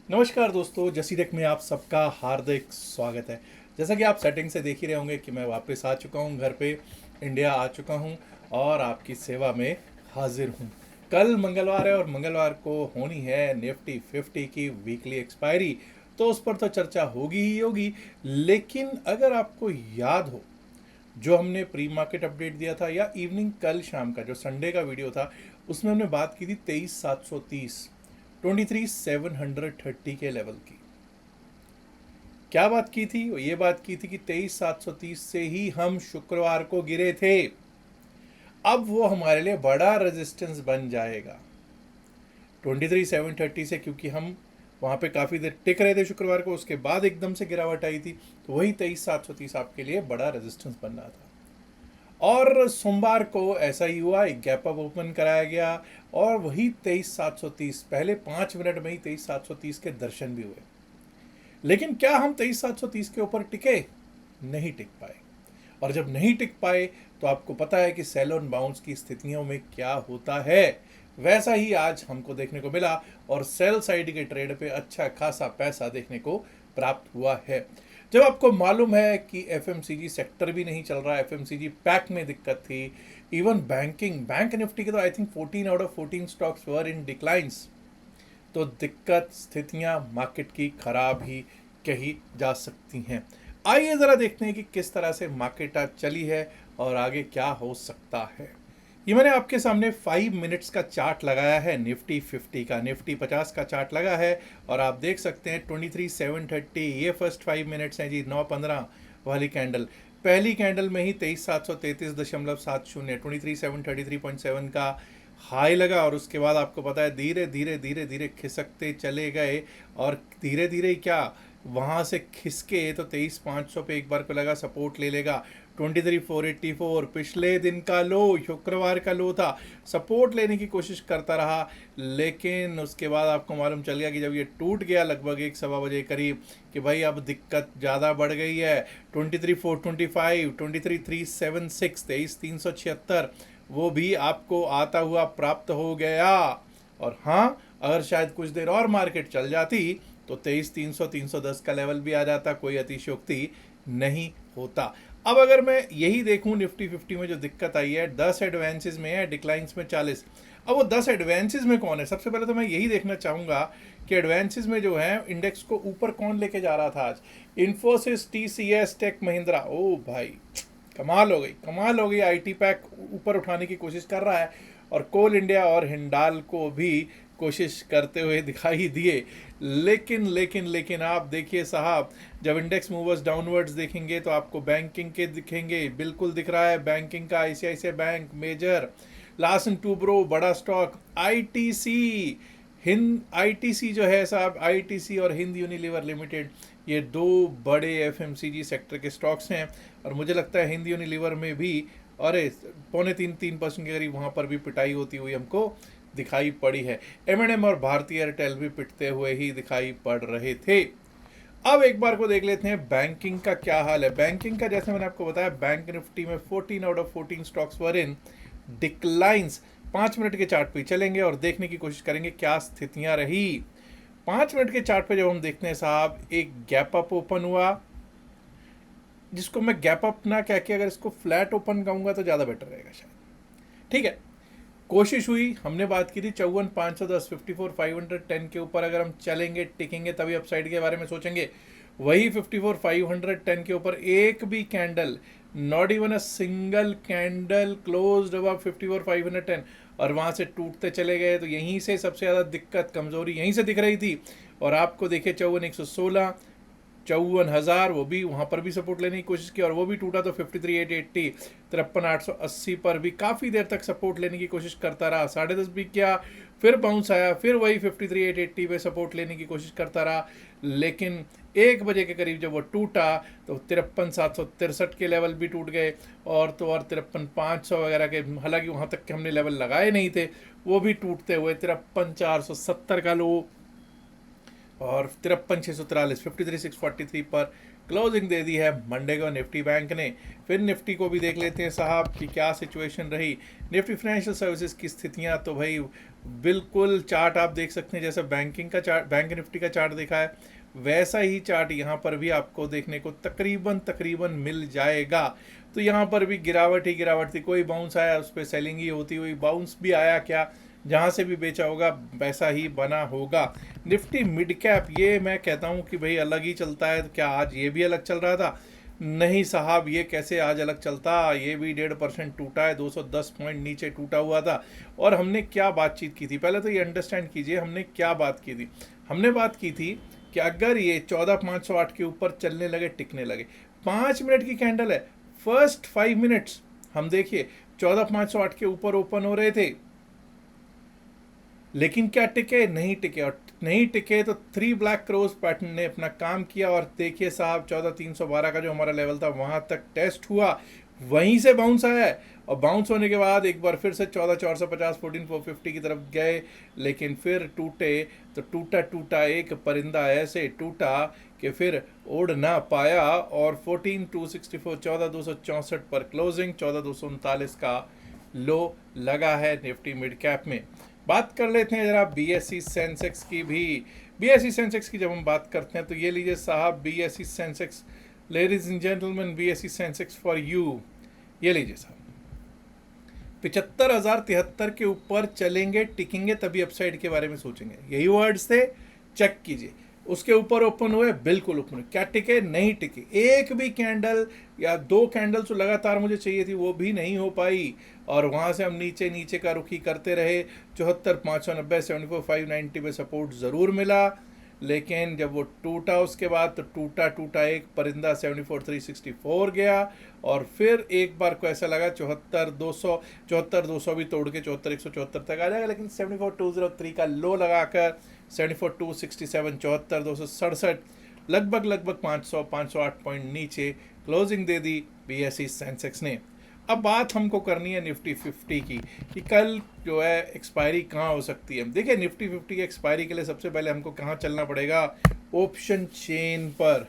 नमस्कार दोस्तों, जसीटेक में आप सबका हार्दिक स्वागत है। जैसा कि आप सेटिंग से देख ही रहे होंगे कि मैं वापस आ चुका हूं घर पे, इंडिया आ चुका हूं और आपकी सेवा में हाजिर हूं। कल मंगलवार है और मंगलवार को होनी है निफ्टी 50 की वीकली एक्सपायरी, तो उस पर तो चर्चा होगी ही होगी। लेकिन अगर आपको याद हो, जो हमने प्री मार्केट अपडेट दिया था या इवनिंग कल शाम का जो संडे का वीडियो था, उसमें हमने बात की थी 23,730 23,730 के लेवल की। क्या बात की थी? ये बात की थी कि 23,730 से ही हम शुक्रवार को गिरे थे। अब वो हमारे लिए बड़ा रेजिस्टेंस बन जाएगा 23,730 से, क्योंकि हम वहाँ पे काफ़ी देर टिक रहे थे शुक्रवार को, उसके बाद एकदम से गिरावट आई थी। तो वही 23,730 आपके लिए बड़ा रेजिस्टेंस बन रहा था। और सोमवार को ऐसा ही हुआ, एक गैप अप ओपन कराया गया और वही 23,730, पहले 5 मिनट में ही 23,730 के दर्शन भी हुए। लेकिन क्या हम 23,730 के ऊपर टिके? नहीं टिक पाए। और जब नहीं टिक पाए तो आपको पता है कि सेल ऑन बाउंस की स्थितियों में क्या होता है। वैसा ही आज हमको देखने को मिला और सेल साइड के ट्रेड पे अच्छा खासा पैसा देखने को प्राप्त हुआ है। जब आपको मालूम है कि एफएमसीजी सेक्टर भी नहीं चल रहा, एफएमसीजी पैक में दिक्कत थी, इवन बैंक निफ्टी के तो I think 14 out of 14 stocks were in declines. तो दिक्कत, स्थितियां मार्केट की खराब ही कही जा सकती हैं। आइए ज़रा देखते हैं कि किस तरह से मार्केट आज चली है और आगे क्या हो सकता है। ये मैंने आपके सामने 5 मिनट्स का चार्ट लगाया है, निफ्टी 50 का, निफ्टी 50 का चार्ट लगा है और आप देख सकते हैं 23,730 ये फर्स्ट 5 मिनट्स हैं जी। 9:15 वाली कैंडल, पहली कैंडल में ही 23,733.70 23,733.7 का हाई लगा और उसके बाद आपको पता है धीरे धीरे धीरे धीरे खिसकते चले गए। और धीरे धीरे क्या, वहाँ से खिसके तो 23,500 पे एक बार को लगा सपोर्ट ले लेगा। 23,484 पिछले दिन का लो, शुक्रवार का लो था, सपोर्ट लेने की कोशिश करता रहा। लेकिन उसके बाद आपको मालूम चल गया कि जब ये टूट गया लगभग 1-1:15 करीब, कि भाई अब दिक्कत ज़्यादा बढ़ गई है। 23,425, 23,376, 23,376 वो भी आपको आता हुआ प्राप्त हो गया। और हाँ, अगर शायद कुछ देर और मार्केट चल जाती तो 23,300, 310 का लेवल भी आ जाता, कोई अतिशयोक्ति नहीं होता। अब अगर मैं यही देखूं, निफ्टी 50 में जो दिक्कत आई है, 10 एडवांसेस में है, डिक्लाइंस में 40। अब वो 10 एडवांसेस में कौन है? सबसे पहले तो मैं यही देखना चाहूँगा कि एडवांसेस में जो है इंडेक्स को ऊपर कौन लेके जा रहा था आज। इन्फोसिस, टीसीएस, टेक महिंद्रा, ओ भाई कमाल हो गई, कमाल हो गई। आईटी पैक ऊपर उठाने की कोशिश कर रहा है और कोल इंडिया और हिंडाल को भी कोशिश करते हुए दिखाई दिए। लेकिन लेकिन लेकिन आप देखिए साहब, जब इंडेक्स मूवर्स डाउनवर्ड्स देखेंगे तो आपको बैंकिंग के दिखेंगे, बिल्कुल दिख रहा है बैंकिंग का, ICICI bank major, Larsen Toubro बड़ा स्टॉक, आईटीसी, हिंद आईटीसी जो है साहब, आईटीसी और हिंद यूनिलीवर लिमिटेड, ये दो बड़े एफएमसीजी सेक्टर के स्टॉक्स हैं। और मुझे लगता है हिंद यूनिलीवर में भी, अरे 2.25-3% के करीब वहाँ पर भी पिटाई होती हुई हमको दिखाई पड़ी है। एम&एम और भारतीय एयरटेल भी पिटते हुए ही दिखाई पड़ रहे थे। अब एक बार को देख लेते हैं बैंकिंग का क्या हाल है। बैंकिंग का जैसे मैंने आपको बताया, बैंक निफ्टी में 14 out of 14 stocks were in declines. 5 minute के चार्ट पे चलेंगे और देखने की कोशिश करेंगे क्या स्थितियां रही। 5 मिनट के चार्ट पे जब हम देखते हैं साहब, एक गैप अप ओपन हुआ, जिसको मैं गैप अप ना कह के अगर इसको फ्लैट ओपन कहूँगा तो ज़्यादा बेटर रहेगा शायद। ठीक है, कोशिश हुई, हमने बात की थी 54,510, 54,510 के ऊपर अगर हम चलेंगे टिकेंगे तभी अपसाइड के बारे में सोचेंगे। वही 54,510 के ऊपर एक भी candle, not even a single candle closed above 54,510, और वहाँ से टूटते चले गए। तो यहीं से सबसे ज़्यादा दिक्कत, कमज़ोरी यहीं से दिख रही थी। और आपको देखिए 54,116, 54,000, वो भी वहाँ पर भी सपोर्ट लेने की कोशिश की और वो भी टूटा। तो 53,880, 53,880 पर भी काफ़ी देर तक सपोर्ट लेने की कोशिश करता रहा। 10:30 भी किया, फिर बाउंस आया, फिर वही 53,880 पे सपोर्ट लेने की कोशिश करता रहा। लेकिन 1 बजे के करीब जब वो टूटा तो 53,763 के लेवल भी टूट गए, और तो और 53,500 वगैरह के, हालांकि वहाँ तक के हमने लेवल लगाए नहीं थे, वो भी टूटते हुए 53,470 का लो और 53,643, 53,643 पर क्लोजिंग दे दी है मंडे को निफ्टी बैंक ने। फिर निफ्टी को भी देख लेते हैं साहब कि क्या सिचुएशन रही। निफ्टी फाइनेंशियल सर्विसेज की स्थितियां तो भाई बिल्कुल, चार्ट आप देख सकते हैं जैसा बैंकिंग का चार्ट, बैंक निफ्टी का चार्ट देखा है वैसा ही चार्ट यहाँ पर भी आपको देखने को तकरीबन मिल जाएगा। तो यहाँ पर भी गिरावट ही गिरावट थी, कोई बाउंस आया उस पर सेलिंग ही होती हुई, बाउंस भी आया क्या, जहाँ से भी बेचा होगा वैसा ही बना होगा। निफ्टी मिड कैप ये मैं कहता हूँ कि भाई अलग ही चलता है। क्या आज ये भी अलग चल रहा था? नहीं साहब, ये कैसे आज अलग चलता, ये भी 1.5% टूटा है, 210 पॉइंट नीचे टूटा हुआ था। और हमने क्या बातचीत की थी, पहले तो ये अंडरस्टैंड कीजिए हमने क्या बात की थी। हमने बात की थी कि अगर ये 14,508 के ऊपर चलने लगे, टिकने लगे, 5 मिनट की कैंडल है, फर्स्ट 5 मिनट्स हम देखिए 14,508 के ऊपर ओपन हो रहे थे, लेकिन क्या टिके? नहीं टिके। और नहीं टिके तो 3 ब्लैक क्रॉस पैटर्न ने अपना काम किया। और देखिए साहब 14,312 का जो हमारा लेवल था वहां तक टेस्ट हुआ, वहीं से बाउंस आया है। और बाउंस होने के बाद एक बार फिर से 14,450 14,450 की तरफ गए, लेकिन फिर टूटे। तो टूटा एक परिंदा ऐसे टूटा कि फिर उड़ ना पाया। और 14,264 14,264 पर क्लोजिंग, 14,239 का लो लगा है निफ्टी मिड कैप में। बात कर लेते हैं जरा बीएसई सेंसेक्स की भी। बीएसई सेंसेक्स की जब हम बात करते हैं तो ये लीजिए साहब BSE Sensex, ladies and gentleman, BSE Sensex for you. ये लीजिए साहब 75,073 के ऊपर चलेंगे, टिकेंगे, तभी अपसाइड के बारे में सोचेंगे, यही वर्ड्स थे। चेक कीजिए, उसके ऊपर ओपन हुए, बिल्कुल ओपन हुए। क्या टिके? नहीं टिके। एक भी कैंडल या 2 कैंडल जो लगातार मुझे चाहिए थी वो भी नहीं हो पाई। और वहाँ से हम नीचे नीचे का रुखी करते रहे। 74,590 74,590 पे सपोर्ट ज़रूर मिला, लेकिन जब वो टूटा उसके बाद तो टूटा एक परिंदा 74,364 गया। और फिर एक बार को ऐसा लगा 74,200 भी तोड़ के 74,174 तक आ जाएगा, लेकिन 74,203 का लो लगाकर 74,267 74,267 लगभग 508 पॉइंट नीचे क्लोजिंग दे दी बीएसई सेंसेक्स ने। अब बात हमको करनी है निफ्टी 50 की कि कल जो है एक्सपायरी कहाँ हो सकती है। देखिए निफ्टी 50 की एक्सपायरी के लिए सबसे पहले हमको कहाँ चलना पड़ेगा? ऑप्शन चेन पर।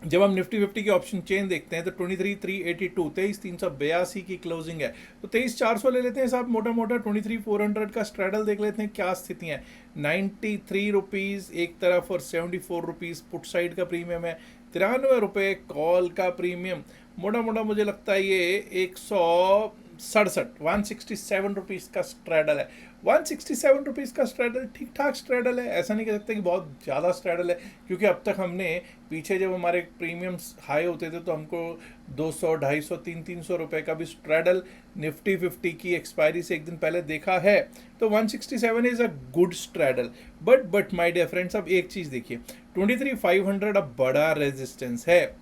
जब हम निफ्टी 50 की ऑप्शन चेन देखते हैं तो 23,382 23,382 की क्लोजिंग है। तो 23,400 ले लेते हैं साहब मोटा मोटा। 23,400 का स्ट्रैडल देख लेते हैं क्या स्थिति है। 93 रुपीज़ एक तरफ और 74 रुपीज़ पुट साइड का प्रीमियम है, 93 रुपये कॉल का प्रीमियम। मोटा मोटा मुझे लगता है ये 167 रुपीज़ का स्ट्रैडल है। 167 रुपीज़ का स्ट्रैडल ठीक ठाक स्ट्रैडल है, ऐसा नहीं कह सकते कि बहुत ज़्यादा स्ट्रैडल है, क्योंकि अब तक हमने पीछे जब हमारे प्रीमियम्स हाई होते थे तो हमको 200 250 300 रुपये का भी स्ट्रैडल निफ्टी 50 की एक्सपायरी से एक दिन पहले देखा है। तो 167 is a good straddle. But my dear friends, अब एक चीज़ देखिए, 23,500 अब बड़ा रेजिस्टेंस है।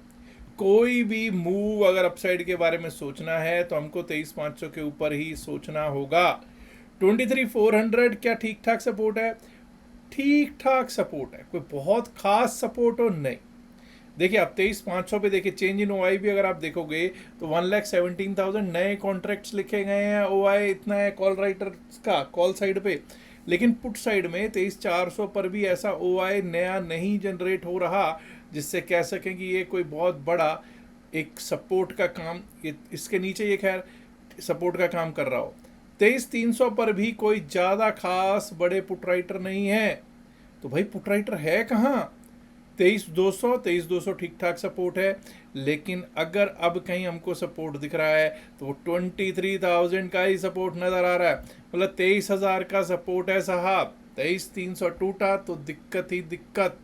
कोई भी मूव अगर अपसाइड के बारे में सोचना है तो हमको 23,500 के ऊपर ही सोचना होगा। 23,400 क्या ठीक ठाक सपोर्ट है? ठीक ठाक सपोर्ट है, कोई बहुत खास सपोर्ट हो नहीं। देखिए अब 23,500 पे देखिए चेंज इन ओआई भी अगर आप देखोगे तो 1,17,000 नए कॉन्ट्रैक्ट्स लिखे गए हैं। ओआई इतना है कॉल राइटर का कॉल साइड पे, लेकिन पुट साइड में 23,400 पर भी ऐसा ओआई नया नहीं जनरेट हो रहा जिससे कह सकें कि ये कोई बहुत बड़ा एक सपोर्ट का काम, इसके नीचे ये खैर सपोर्ट का काम कर रहा हो। 23,300 पर भी कोई ज़्यादा खास बड़े पुट राइटर नहीं है। तो भाई पुट राइटर है कहाँ? 23,200 ठीक ठाक सपोर्ट है, लेकिन अगर अब कहीं हमको सपोर्ट दिख रहा है तो वो 23,000 का ही सपोर्ट नज़र आ रहा है। मतलब 23,000 का सपोर्ट है साहब। 23,300 टूटा तो दिक्कत ही दिक्कत।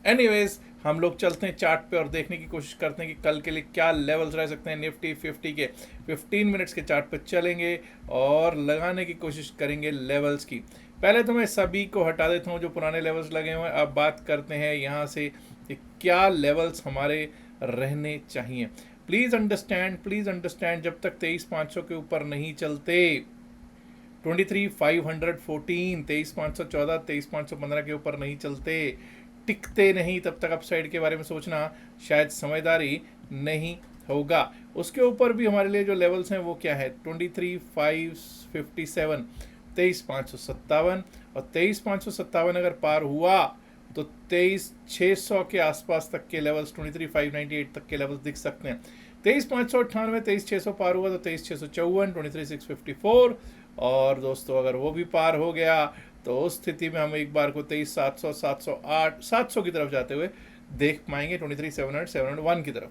एनीवेज हम लोग चलते हैं चार्ट पे और देखने की कोशिश करते हैं कि कल के लिए क्या लेवल्स रह सकते हैं। निफ्टी 50 के 15 मिनट्स के चार्ट पे चलेंगे और लगाने की कोशिश करेंगे लेवल्स की। पहले तो मैं सभी को हटा देता हूँ जो पुराने लेवल्स लगे हुए हैं। अब बात करते हैं यहाँ से कि क्या लेवल्स हमारे रहने चाहिए। प्लीज़ अंडरस्टैंड जब तक 23,500 के ऊपर नहीं चलते, 23,514 23,514 23,515 के ऊपर नहीं चलते, टिकते नहीं, तब तक अपसाइड के बारे में सोचना शायद समझदारी नहीं होगा। उसके ऊपर भी हमारे लिए जो लेवल्स हैं वो क्या है? 23,557 23,557 और 23,557 अगर पार हुआ तो 23,600 के आसपास तक के लेवल्स, 23,598 तक के लेवल्स दिख सकते हैं। 23,598, 23,600 पार हुआ तो 23,654, 23,654, और दोस्तों अगर वो भी पार हो गया तो उस स्थिति में हम एक बार को 23,700, 708, 700 की तरफ जाते हुए देख पाएंगे, 23,700, 701 की तरफ।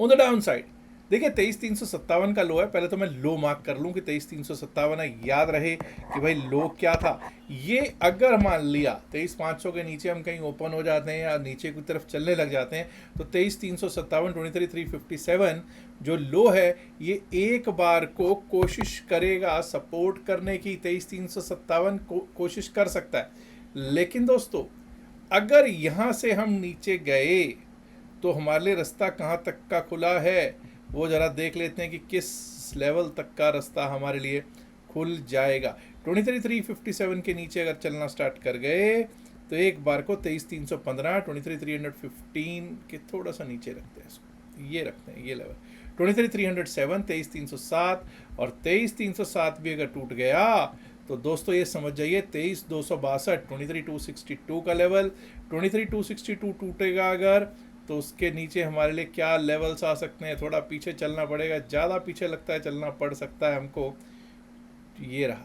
ऑन द डाउन साइड देखिए 23,357 का लो है। पहले तो मैं लो मार्क कर लूं कि 23,357 है, याद रहे कि भाई लो क्या था। ये अगर मान लिया 23,500 के नीचे हम कहीं ओपन हो जाते हैं या नीचे की तरफ चलने लग जाते हैं तो 23,357, 23,357 जो लो है ये एक बार को कोशिश करेगा सपोर्ट करने की। 23,357 कोशिश कर सकता है, लेकिन दोस्तों अगर यहाँ से हम नीचे गए तो हमारे लिए रास्ता कहाँ तक का खुला है वो ज़रा देख लेते हैं कि किस लेवल तक का रास्ता हमारे लिए खुल जाएगा। 23,357 के नीचे अगर चलना स्टार्ट कर गए तो एक बार को 23,315, 23,315 के थोड़ा सा नीचे रखते हैं इसको, ये रखते हैं ये लेवल 23,307, 23,307, और 23,307 भी अगर टूट गया तो दोस्तों ये समझ जाइए 23,262, 23,262 का लेवल। 23,262 टूटेगा अगर तो उसके नीचे हमारे लिए क्या लेवल्स आ सकते हैं। थोड़ा पीछे चलना पड़ेगा, ज़्यादा पीछे लगता है चलना पड़ सकता है हमको। ये रहा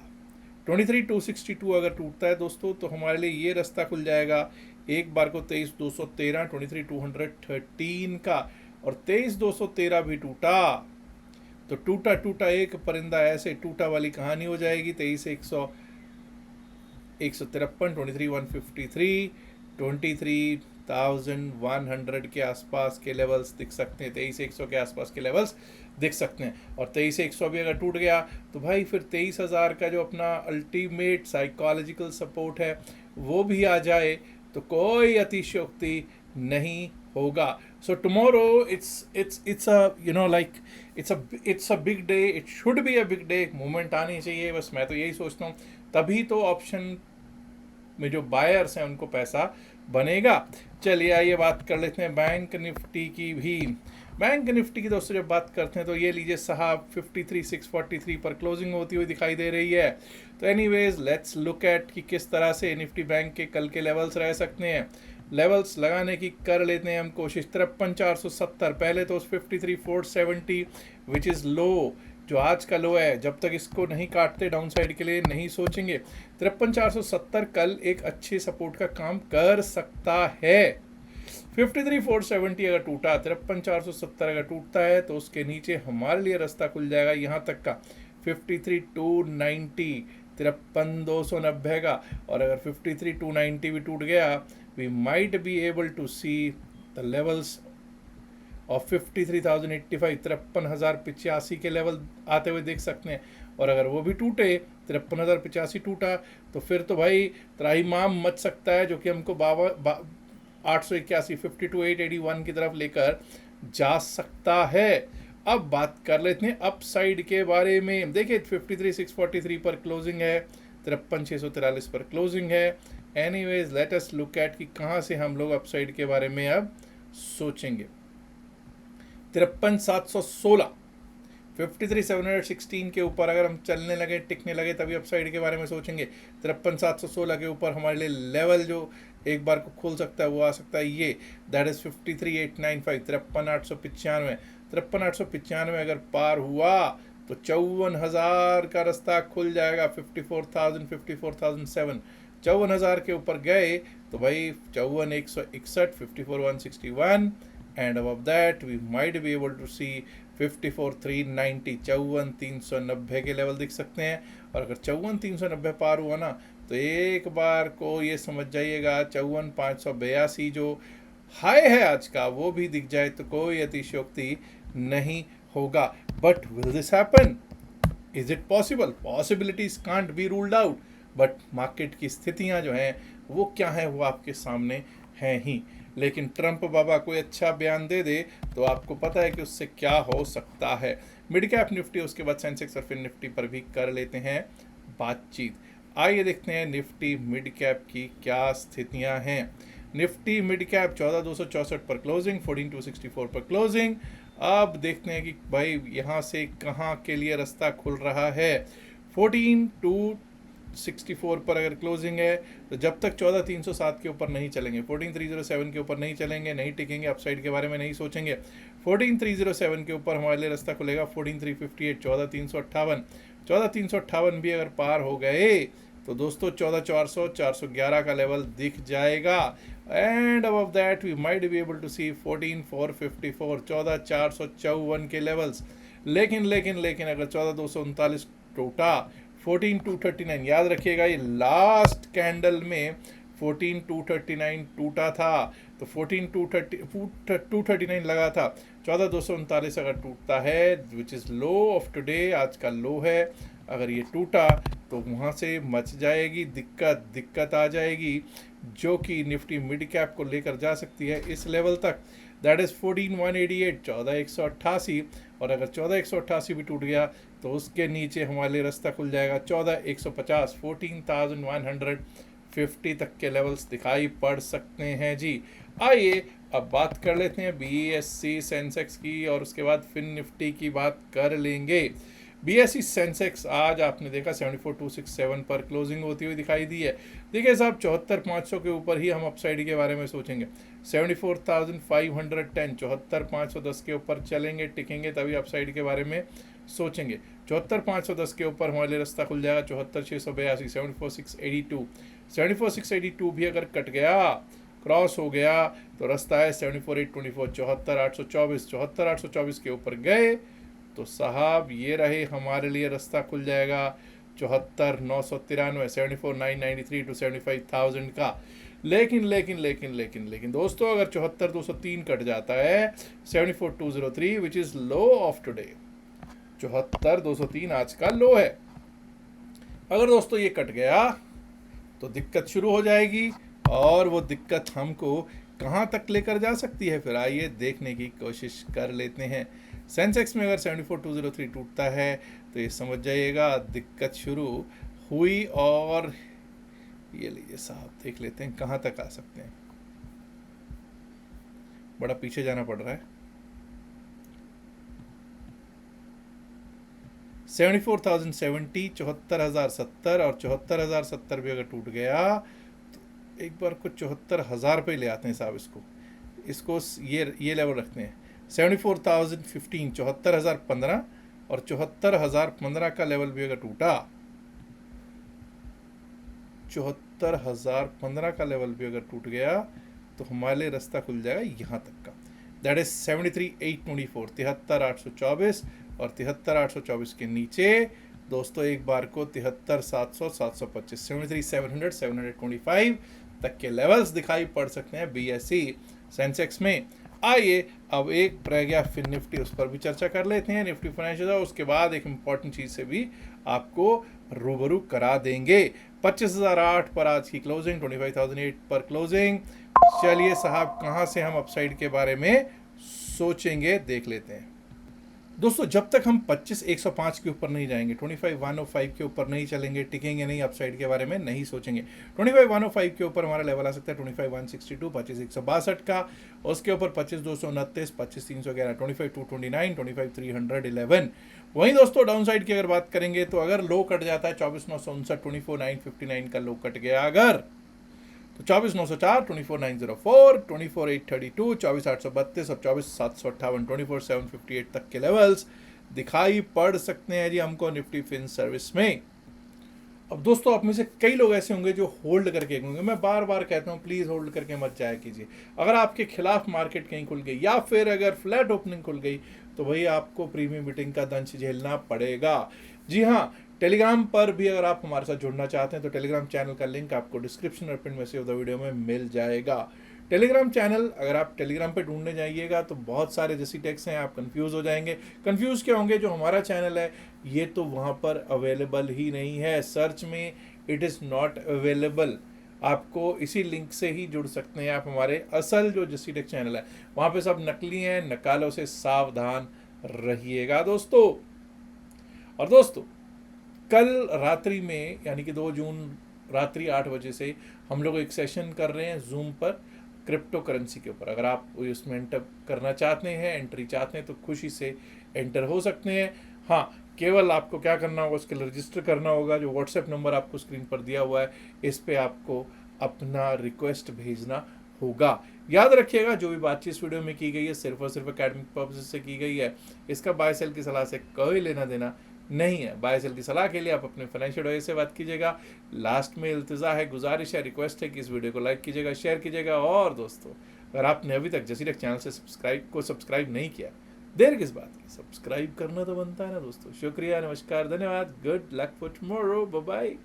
23,262 अगर टूटता है दोस्तों तो हमारे लिए ये रास्ता खुल जाएगा एक बार को 23,213, 23,213 का, और 23,213 भी टूटा तो टूटा टूटा एक परिंदा ऐसे टूटा वाली कहानी हो जाएगी। 23,153, 23,153, 23,100 के आसपास के लेवल्स दिख सकते हैं, 23,100 के आसपास के लेवल्स दिख सकते हैं। और 23,100 भी अगर टूट गया तो भाई फिर 23,000 का जो अपना अल्टीमेट साइकोलॉजिकल सपोर्ट है वो भी आ जाए तो कोई अतिशयोक्ति नहीं होगा। So tomorrow it's a like it's a big day, it should be a big day, movement आनी चाहिए, बस मैं तो यही सोचता हूँ, तभी तो ऑप्शन में जो बायर्स हैं उनको पैसा बनेगा। चलिए आइए बात कर लेते हैं बैंक निफ्टी की भी। बैंक निफ्टी की दोस्तों जब बात करते हैं तो ये लीजिए साहब 53,643 पर क्लोजिंग होती हुई दिखाई दे रही है। तो एनीवेज लेट्स लुक एट कि किस तरह से निफ्टी बैंक के कल के लेवल्स रह सकते हैं। लेवल्स लगाने की कर लेते हैं हम कोशिश। 53,470 पहले तो उस 53,470 विच इज़ लो, जो आज का लो है, जब तक इसको नहीं काटते डाउन साइड के लिए नहीं सोचेंगे। 53,470 कल एक अच्छे सपोर्ट का काम कर सकता है। 53,470 अगर टूटा, 53,470 अगर टूटता है तो उसके नीचे हमारे लिए रास्ता खुल जाएगा यहाँ तक का 53,290, 53,290 का। और अगर 53,290 भी टूट गया we might be able to see the levels of 53,085, 53,085 के लेवल आते हुए देख सकते हैं। और अगर वो भी टूटे, 53,085 टूटा तो फिर तो भाई त्राहिमाम मच सकता है, जो कि हमको 881, 52,881 की तरफ लेकर जा सकता है। अब बात कर लेते हैं अपसाइड के बारे में। देखिए 53,643 पर क्लोजिंग है, 53,643 पर क्लोजिंग है। Anyways let us look at कि कहाँ से हम लोग अपसाइड के बारे में अब सोचेंगे। 53,716, 53,716 के ऊपर अगर हम चलने लगे, टिकने लगे, तभी अपसाइड के बारे में सोचेंगे। 53,716 के ऊपर हमारे लिए लेवल जो एक बार को खुल सकता है वो आ सकता है ये, दैट इज 53,895, 53,895। 53,895 अगर पार हुआ तो 54,000 का रास्ता खुल जाएगा। 54,000, 54,007, 54,000 के ऊपर गए तो भाई 54,161, 54,161, and above that we might be able to see 54,390, 54,390 के लेवल दिख सकते हैं। और अगर 54,390 पार हुआ ना तो एक बार को ये समझ जाइएगा 54,582 जो हाई है आज का वो भी दिख जाए तो कोई अतिशयोक्ति नहीं होगा। But will this happen? Is it possible? Possibilities can't be ruled out, but market की स्थितियां जो हैं वो क्या हैं वो आपके सामने हैं ही। लेकिन ट्रंप बाबा कोई अच्छा बयान दे दे तो आपको पता है कि उससे क्या हो सकता है। मिड कैप निफ्टी, उसके बाद सेंसेक्स और फिर निफ्टी पर भी कर लेते हैं बातचीत। आइए देखते हैं निफ्टी मिड कैप की क्या स्थितियां हैं। निफ्टी मिड कैप 14,264 पर क्लोजिंग, 14,264 पर क्लोजिंग। अब देखते हैं कि भाई यहाँ से कहाँ के लिए रास्ता खुल रहा है। 14,2 1464 पर अगर क्लोजिंग है तो जब तक 14307 के ऊपर नहीं चलेंगे, 14307 के ऊपर नहीं चलेंगे, नहीं टिकेंगे, अपसाइड के बारे में नहीं सोचेंगे। 14307 के ऊपर हमारे लिए रास्ता खुलेगा 14358, 14358, 14358 भी अगर पार हो गए तो दोस्तों 14400, 411 का लेवल दिख जाएगा। And above that we might be able to see 14454, 14454 के लेवल्स। लेकिन लेकिन लेकिन अगर 14239 टूटा, 14239 याद रखिएगा, ये लास्ट कैंडल में 14239 टूटा था, तो 14239 लगा था। 14239 अगर टूटता है, which is low of today, आज का लो है, अगर ये टूटा तो वहाँ से मच जाएगी दिक्कत आ जाएगी, जो कि निफ्टी मिड कैप को लेकर जा सकती है इस लेवल तक, दैट इज़ 14188, 14188। और अगर 14188 भी टूट गया तो उसके नीचे हमारे लिए रास्ता खुल जाएगा 14150, 14150 तक के लेवल्स दिखाई पड़ सकते हैं जी। आइए अब बात कर लेते हैं BSE सेंसेक्स की, और उसके बाद फिन निफ्टी की बात कर लेंगे। BSE सेंसेक्स आज आपने देखा 74267 पर क्लोजिंग होती हुई दिखाई दी है। देखिए साहब, 74500 के ऊपर ही हम अपसाइड के बारे में सोचेंगे। 74510, 74510 के ऊपर चलेंगे, टिकेंगे, तभी अपसाइड के बारे में सोचेंगे। 74510 के ऊपर हमारे लिए रास्ता खुल जाएगा 74682, 74682। 74682 भी अगर कट गया, क्रॉस हो गया, तो रास्ता है 74824, 74824। 74824 के ऊपर गए तो साहब ये रहे हमारे लिए रास्ता खुल जाएगा 74993, 74993 टू 75000 का। लेकिन लेकिन लेकिन लेकिन लेकिन दोस्तों, अगर 74203 कट जाता है, 74203 which is low of today, 74203 आज का लो है। अगर दोस्तों ये कट गया तो दिक्कत शुरू हो जाएगी, और वो दिक्कत हमको कहाँ तक लेकर जा सकती है, फिर आइए देखने की कोशिश कर लेते हैं। सेंसेक्स में अगर 74203 टूटता है तो ये समझ जाइएगा दिक्कत शुरू हुई, और ये लीजिए साहब, देख लेते हैं कहाँ तक आ सकते हैं। बड़ा पीछे जाना पड़ रहा है। 74,070, 74,070, और 74,070 भी अगर टूट गया तो एक बार को 74,000 पे ले आते हैं साहब। इसको ये लेवल रखते हैं 74,015, 74,015, और 74,015 का लेवल भी अगर टूटा, 74,015 का लेवल भी अगर टूट गया तो हमारे लिए रास्ता खुल जाएगा यहाँ तक का, दैट इज 73,824, 73,824, और 73,824 के नीचे दोस्तों एक बार को 73,700, 725, 73,700, 725 तक के लेवल्स दिखाई पड़ सकते हैं BSE सेंसेक्स में। आइए अब एक रह गया फिन निफ्टी, उस पर भी चर्चा कर लेते हैं, निफ्टी फाइनेंशियल। उसके बाद एक इम्पॉर्टेंट चीज़ से भी आपको रूबरू करा देंगे। 25,008 पर आज की क्लोजिंग, 25,008 पर क्लोजिंग। चलिए साहब, कहाँ से हम अपसाइड के बारे में सोचेंगे देख लेते हैं। दोस्तों, जब तक हम 25,105 के ऊपर नहीं जाएंगे, 25,105 के ऊपर नहीं चलेंगे, टिकेंगे नहीं, अपसाइड के बारे में नहीं सोचेंगे। 25,105 के ऊपर हमारा लेवल आ सकता है 25,162, 25,162 का। उसके ऊपर 25,229, 25,311, 25,229, 25,311। वहीं दोस्तों डाउन साइड की अगर बात करेंगे तो अगर लो कट जाता है 24,959, 24,959 का लो कट गया अगर, तो 24,904, 24,904, 24,832, 24,832 और 24,758, 24,758 तक के लेवल्स दिखाई पड़ सकते हैं जी हमको निफ्टी फिन सर्विस में। अब दोस्तों, आप में से कई लोग ऐसे होंगे जो होल्ड करके होंगे। मैं बार बार कहता हूँ, प्लीज़ होल्ड करके मत जाया कीजिए। अगर आपके खिलाफ मार्केट कहीं खुल गई, या फिर अगर फ्लैट ओपनिंग खुल गई, तो भाई आपको प्रीमियम मीटिंग का दंश झेलना पड़ेगा। जी हाँ, टेलीग्राम पर भी अगर आप हमारे साथ जुड़ना चाहते हैं तो टेलीग्राम चैनल का लिंक आपको डिस्क्रिप्शन और pin message of the video में मिल जाएगा। टेलीग्राम चैनल, अगर आप टेलीग्राम पे ढूंढने जाइएगा तो बहुत सारे जैसी टेक्स्ट हैं, आप कंफ्यूज हो जाएंगे। कंफ्यूज क्या होंगे, जो हमारा चैनल है ये तो वहाँ पर अवेलेबल ही नहीं है, सर्च में इट इज़ नॉट अवेलेबल। आपको इसी लिंक से ही जुड़ सकते हैं आप। हमारे असल जो जैसी टेक्स्ट चैनल है वहाँ पे सब नकली हैं, नकालों से सावधान रहिएगा दोस्तों। और दोस्तों, कल रात्रि में यानी कि 2 जून रात्रि 8 बजे से हम लोग एक सेशन कर रहे हैं जूम पर क्रिप्टो करेंसी के ऊपर। अगर आप उसमें एंटर करना चाहते हैं, एंट्री चाहते हैं, तो खुशी से एंटर हो सकते हैं। हाँ, केवल आपको क्या करना होगा, उसके लिए रजिस्टर करना होगा। जो व्हाट्सएप नंबर आपको स्क्रीन पर दिया हुआ है, इस पे आपको अपना रिक्वेस्ट भेजना होगा। याद रखिएगा, जो भी बातचीत इस वीडियो में की गई है सिर्फ और सिर्फ एकेडमिक पर्पज से की गई है। इसका बाय सेल की सलाह से कोई लेना देना नहीं है। बाय सेल की सलाह के लिए आप अपने फाइनेंशियल एडवाइजर से बात कीजिएगा। लास्ट में इल्तिजा है, गुजारिश है, रिक्वेस्ट है कि इस वीडियो को लाइक कीजिएगा, शेयर कीजिएगा। और दोस्तों, अगर आपने अभी तक जसीरेक चैनल से सब्सक्राइब नहीं किया, देर किस बात की, सब्सक्राइब करना तो बनता है ना दोस्तों। शुक्रिया, नमस्कार, धन्यवाद, good luck for tomorrow, bye bye.